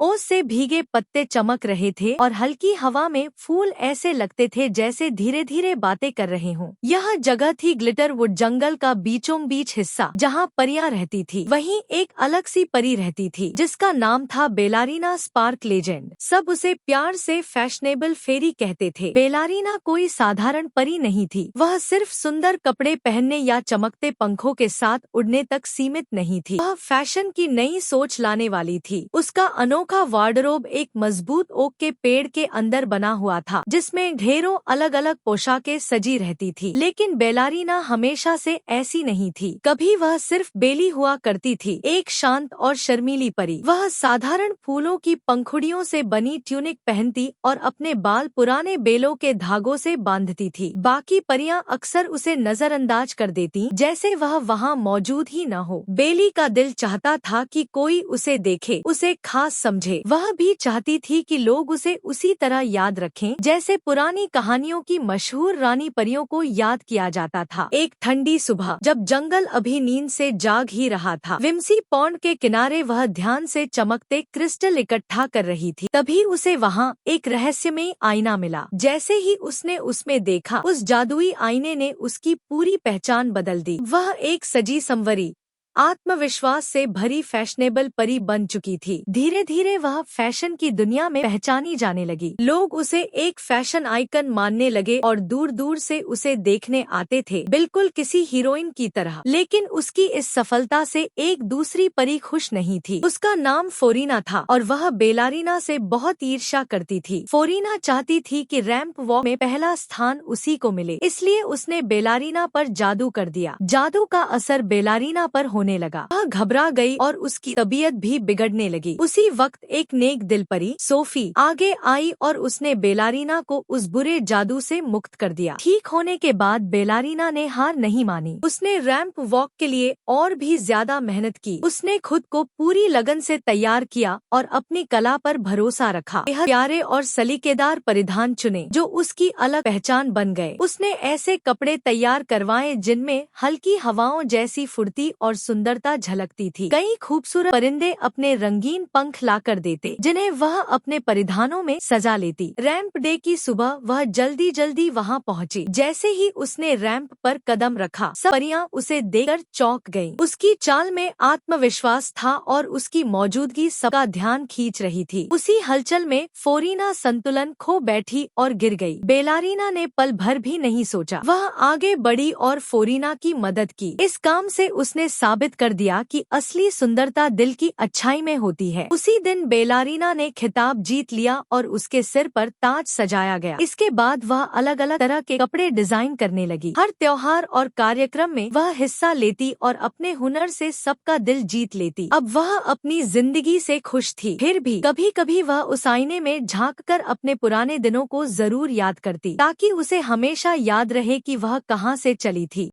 ओस से भीगे पत्ते चमक रहे थे और हल्की हवा में फूल ऐसे लगते थे जैसे धीरे धीरे बातें कर रहे हों। यह जगह थी ग्लिटरवुड, जंगल का बीचों बीच हिस्सा जहाँ परियां रहती थी। वहीं एक अलग सी परी रहती थी जिसका नाम था बेलारीना स्पार्क लेजेंड। सब उसे प्यार से फैशनेबल फेरी कहते थे। बेलारीना कोई साधारण परी नहीं थी, वह सिर्फ सुंदर कपड़े पहनने या चमकते पंखों के साथ उड़ने तक सीमित नहीं थी। वह फैशन की नई सोच लाने वाली थी। उसका अनोखा वार्डरोब एक मजबूत ओक के पेड़ के अंदर बना हुआ था जिसमें ढेरों अलग अलग पोशाकें सजी रहती थी। लेकिन बेलारीना हमेशा से ऐसी नहीं थी। कभी वह सिर्फ बेली हुआ करती थी, एक शांत और शर्मीली परी। वह साधारण फूलों की पंखुड़ियों से बनी ट्यूनिक पहनती और अपने बाल पुराने बेलों के धागों से बांधती थी। बाकी परियां अक्सर उसे नजरअंदाज कर देती, जैसे वह वहाँ मौजूद ही न हो। बेली का दिल चाहता था कि कोई उसे देखे, उसे खास समझे। वह भी चाहती थी कि लोग उसे उसी तरह याद रखें जैसे पुरानी कहानियों की मशहूर रानी परियों को याद किया जाता था। एक ठंडी सुबह जब जंगल अभी नींद से जाग ही रहा था, विम्सी पॉन्ड के किनारे वह ध्यान से चमकते क्रिस्टल इकट्ठा कर रही थी। तभी उसे वहाँ एक रहस्यमयी आईना मिला। जैसे ही उसने उसमें देखा, उस जादुई आईने ने उसकी पूरी पहचान बदल दी। वह एक सजी संवरी, आत्मविश्वास से भरी फैशनेबल परी बन चुकी थी। धीरे धीरे वह फैशन की दुनिया में पहचानी जाने लगी। लोग उसे एक फैशन आइकन मानने लगे और दूर दूर से उसे देखने आते थे, बिल्कुल किसी हीरोइन की तरह। लेकिन उसकी इस सफलता से एक दूसरी परी खुश नहीं थी। उसका नाम फोरीना था और वह बेलारीना से बहुत ईर्ष्या करती थी। फोरीना चाहती थी कि रैंप वॉक में पहला स्थान उसी को मिले, इसलिए उसने बेलारीना पर जादू कर दिया। जादू का असर बेलारीना पर होने लगा। वह घबरा गई और उसकी तबीयत भी बिगड़ने लगी। उसी वक्त एक नेक दिल परी सोफी आगे आई और उसने बेलारीना को उस बुरे जादू से मुक्त कर दिया। ठीक होने के बाद बेलारीना ने हार नहीं मानी। उसने रैंप वॉक के लिए और भी ज्यादा मेहनत की। उसने खुद को पूरी लगन से तैयार किया और अपनी कला पर भरोसा रखा। यह प्यारे और सलीकेदार परिधान चुने जो उसकी अलग पहचान बन गए। उसने ऐसे कपड़े तैयार करवाए जिनमें हल्की हवाओं जैसी फुर्ती और सुंदरता झलकती थी। कई खूबसूरत परिंदे अपने रंगीन पंख लाकर देते, जिन्हें वह अपने परिधानों में सजा लेती। रैंप डे की सुबह वह जल्दी जल्दी वहां पहुंची। जैसे ही उसने रैंप पर कदम रखा, सब परियां उसे देखकर चौंक गईं। उसकी चाल में आत्मविश्वास था और उसकी मौजूदगी सबका ध्यान खींच रही थी। उसी हलचल में फोरीना संतुलन खो बैठी और गिर गई। बेलारीना ने पल भर भी नहीं सोचा, वह आगे बढ़ी और फोरीना की मदद की। इस काम से उसने साबित कर दिया कि असली सुंदरता दिल की अच्छाई में होती है। उसी दिन बेलारीना ने खिताब जीत लिया और उसके सिर पर ताज सजाया गया। इसके बाद वह अलग अलग तरह के कपड़े डिजाइन करने लगी। हर त्योहार और कार्यक्रम में वह हिस्सा लेती और अपने हुनर से सबका दिल जीत लेती। अब वह अपनी जिंदगी से खुश थी। फिर भी कभी कभी वह उस आईने में झांककर अपने पुराने दिनों को जरूर याद करती, ताकि उसे हमेशा याद रहे कि वह कहाँ से चली थी।